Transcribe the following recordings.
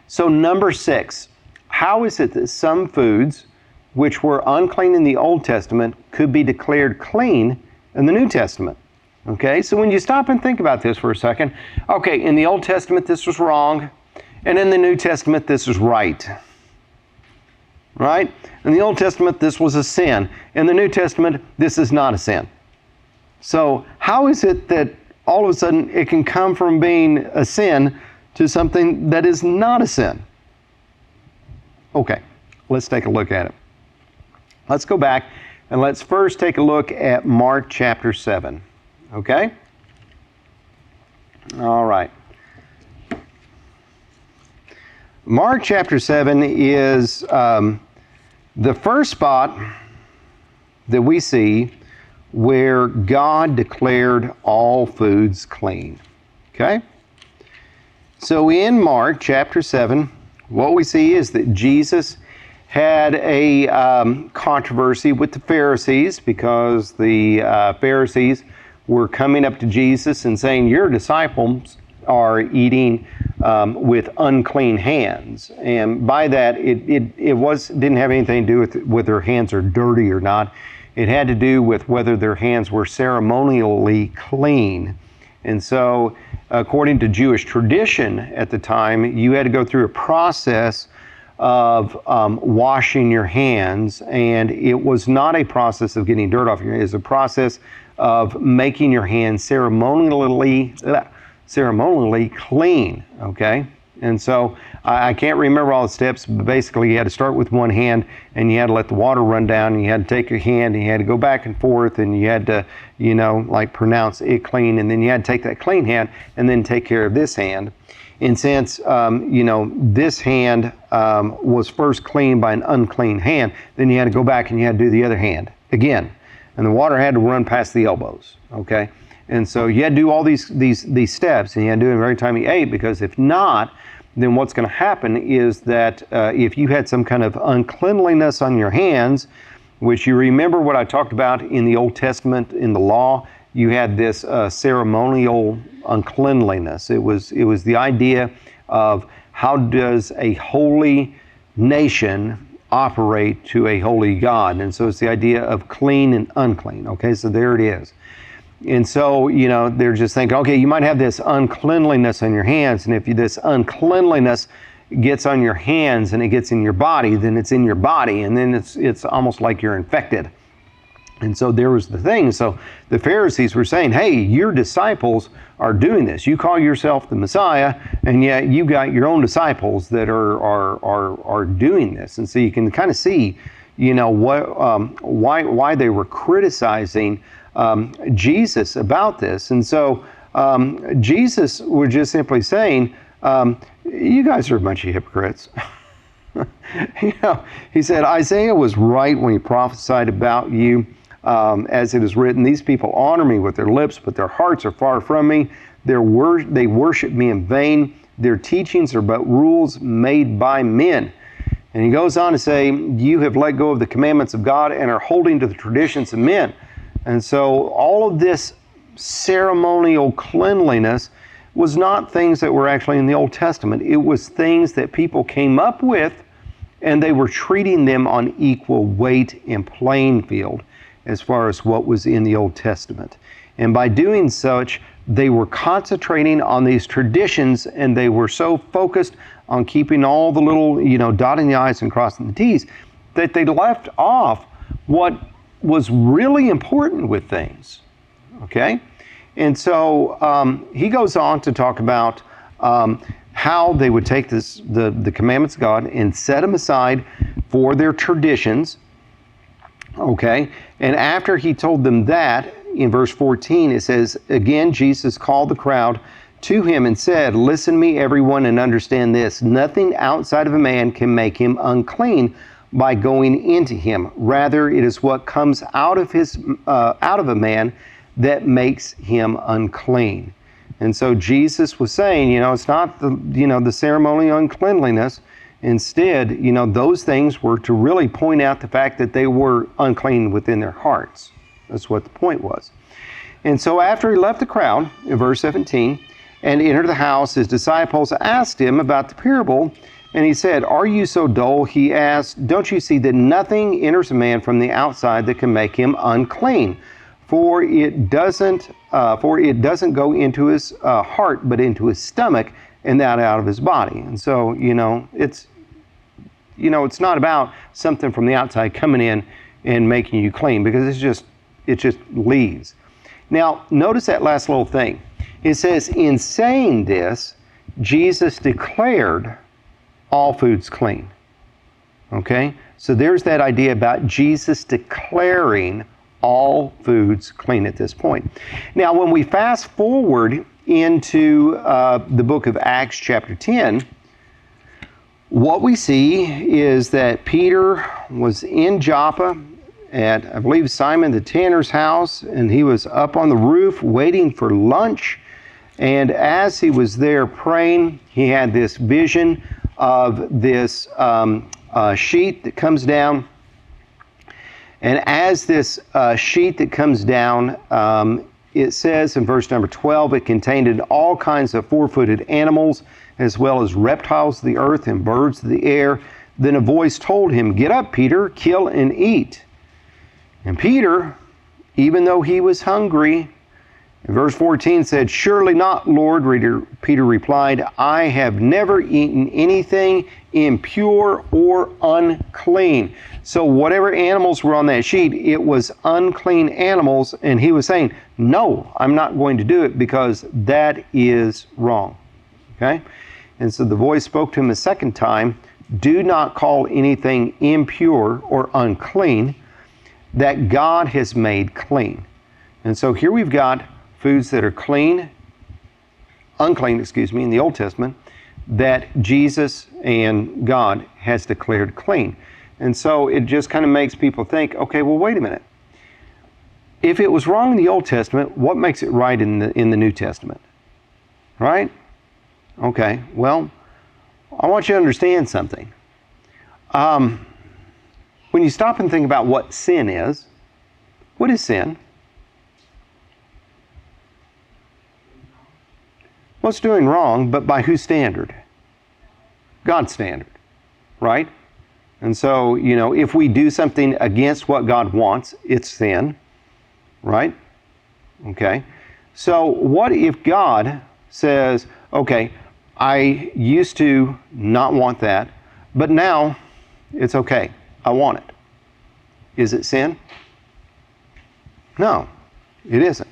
So number 6, how is it that some foods which were unclean in the Old Testament could be declared clean in the New Testament? Okay, so when you stop and think about this for a second, okay, in the Old Testament this was wrong, and in the New Testament this is right. Right? In the Old Testament this was a sin. In the New Testament this is not a sin. So how is it that all of a sudden it can come from being a sin to something that is not a sin? Okay, let's take a look at it. Let's go back and let's first take a look at Mark chapter 7. Okay? All right. Mark chapter 7 is the first spot that we see where God declared all foods clean. Okay? So in Mark chapter 7, what we see is that Jesus had a controversy with the Pharisees because the Pharisees were coming up to Jesus and saying, your disciples are eating with unclean hands. And by that, it didn't have anything to do with whether their hands are dirty or not. It had to do with whether their hands were ceremonially clean. And so, according to Jewish tradition at the time, you had to go through a process of washing your hands, and it was not a process of getting dirt off your hands. It was a process of making your hands ceremonially clean, okay? And so I can't remember all the steps, but basically you had to start with one hand and you had to let the water run down, and you had to take your hand and you had to go back and forth, and you had to, like pronounce it clean, and then you had to take that clean hand and then take care of this hand. And since, this hand was first cleaned by an unclean hand, then you had to go back and you had to do the other hand again. And the water had to run past the elbows, okay? And so you had to do all these steps, and you had to do it every time you ate, because if not, then what's going to happen is that if you had some kind of uncleanliness on your hands, which you remember what I talked about in the Old Testament, in the law, you had this ceremonial uncleanliness. It was the idea of how does a holy nation operate to a holy God. And so it's the idea of clean and unclean. Okay, so there it is. And so, they're just thinking, okay, you might have this uncleanliness on your hands, and if this uncleanliness gets on your hands and it gets in your body, then it's in your body, and then it's almost like you're infected. And so there was the thing. So the Pharisees were saying, hey, your disciples are doing this. You call yourself the Messiah, and yet you've got your own disciples that are doing this. And so you can kind of see, why they were criticizing Jesus about this. And so Jesus was just simply saying, you guys are a bunch of hypocrites. He said, Isaiah was right when he prophesied about you. As it is written, these people honor me with their lips, but their hearts are far from me. They worship me in vain. Their teachings are but rules made by men. And he goes on to say, you have let go of the commandments of God and are holding to the traditions of men. And so all of this ceremonial cleanliness was not things that were actually in the Old Testament. It was things that people came up with, and they were treating them on equal weight and playing field as far as what was in the Old Testament. And by doing such, they were concentrating on these traditions, and they were so focused on keeping all the little, dotting the I's and crossing the T's, that they left off what was really important with things, okay? And so he goes on to talk about how they would take the commandments of God and set them aside for their traditions, okay? And after he told them that, in verse 14, it says, again, Jesus called the crowd to him and said, listen to me, everyone, and understand this. Nothing outside of a man can make him unclean by going into him. Rather, it is what comes out of a man that makes him unclean. And so Jesus was saying, it's not the ceremonial uncleanliness. Instead, those things were to really point out the fact that they were unclean within their hearts. That's what the point was. And so after he left the crowd, in verse 17, and entered the house, his disciples asked him about the parable. And he said, "Are you so dull?" He asked, "Don't you see that nothing enters a man from the outside that can make him unclean? For it doesn't go into his heart, but into his stomach, and that out of his body." And so, it's not about something from the outside coming in and making you clean, because it just leaves. Now, notice that last little thing. It says, in saying this, Jesus declared all foods clean. Okay? So there's that idea about Jesus declaring all foods clean at this point. Now, when we fast forward into the book of Acts chapter 10, what we see is that Peter was in Joppa at, I believe, Simon the tanner's house, and he was up on the roof waiting for lunch. And as he was there praying, he had this vision of this sheet that comes down. And as this sheet that comes down, it says in verse number 12, it contained all kinds of four-footed animals, as well as reptiles of the earth and birds of the air. Then a voice told him, "Get up, Peter, kill and eat." And Peter, even though he was hungry, verse 14 said, "Surely not, Lord," Peter replied, "I have never eaten anything impure or unclean." So whatever animals were on that sheet, it was unclean animals, and he was saying, "No, I'm not going to do it because that is wrong." Okay? And so the voice spoke to him a second time, "Do not call anything impure or unclean that God has made clean." And so here we've got foods that are unclean, in the Old Testament, that Jesus and God has declared clean. And so it just kind of makes people think, okay, well, wait a minute. If it was wrong in the Old Testament, what makes it right in the New Testament? Right? Okay, well, I want you to understand something. When you stop and think about what sin is, what is sin? What's doing wrong, but by whose standard? God's standard, right? And so, if we do something against what God wants, it's sin, right? Okay. So what if God says, okay, I used to not want that, but now it's okay. I want it. Is it sin? No, it isn't.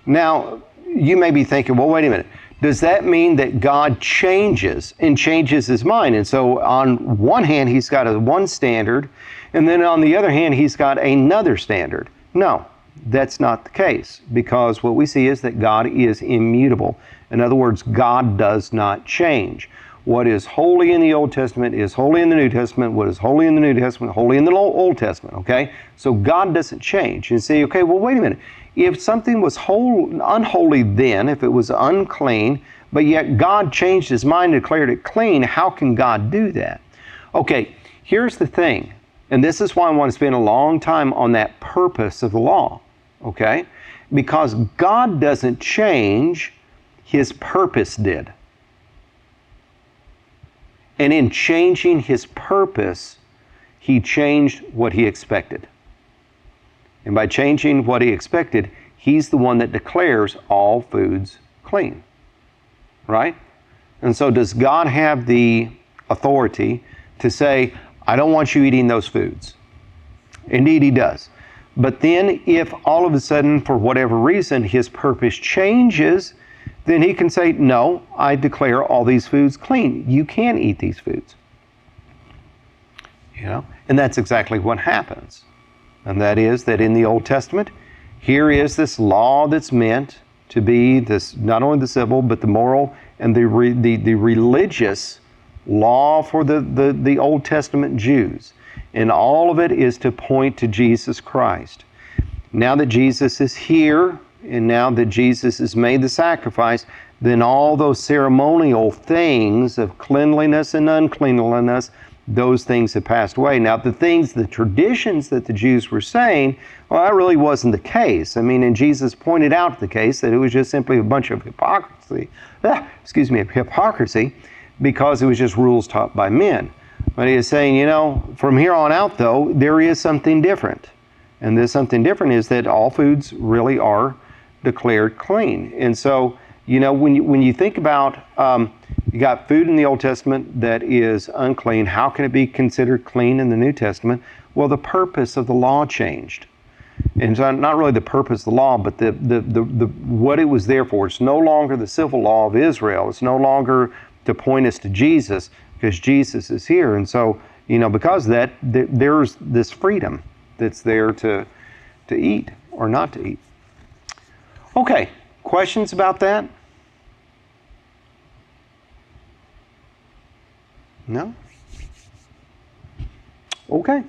Now, you may be thinking, well, wait a minute. Does that mean that God changes his mind? And so on one hand, he's got one standard, and then on the other hand, he's got another standard. No, that's not the case, because what we see is that God is immutable. In other words, God does not change. What is holy in the Old Testament is holy in the New Testament. What is holy in the New Testament, holy in the Old Testament, okay? So God doesn't change. And say, okay, well, wait a minute. If something was unholy then, if it was unclean, but yet God changed his mind and declared it clean, how can God do that? Okay, here's the thing, and this is why I want to spend a long time on that purpose of the law, okay? Because God doesn't change, his purpose did. And in changing his purpose, he changed what he expected. And by changing what he expected, he's the one that declares all foods clean, right? And so does God have the authority to say, I don't want you eating those foods? Indeed, he does. But then if all of a sudden, for whatever reason, his purpose changes, then he can say, no, I declare all these foods clean. You can't eat these foods. And that's exactly what happens. And that is that in the Old Testament, here is this law that's meant to be this, not only the civil, but the moral and the religious law for the Old Testament Jews. And all of it is to point to Jesus Christ. Now that Jesus is here, and now that Jesus has made the sacrifice, then all those ceremonial things of cleanliness and uncleanliness, those things have passed away. Now, the traditions that the Jews were saying, well, that really wasn't the case. I mean, and Jesus pointed out the case that it was just simply a bunch of hypocrisy, because it was just rules taught by men. But he is saying, from here on out, though, there is something different. And this something different is that all foods really are declared clean. And so, when you think about, you got food in the Old Testament that is unclean, how can it be considered clean in the New Testament? Well, the purpose of the law changed. And so not really the purpose of the law, but the what it was there for. It's no longer the civil law of Israel. It's no longer to point us to Jesus, because Jesus is here. And so, because of that, there's this freedom that's there to eat or not to eat. Okay, questions about that? No? Okay.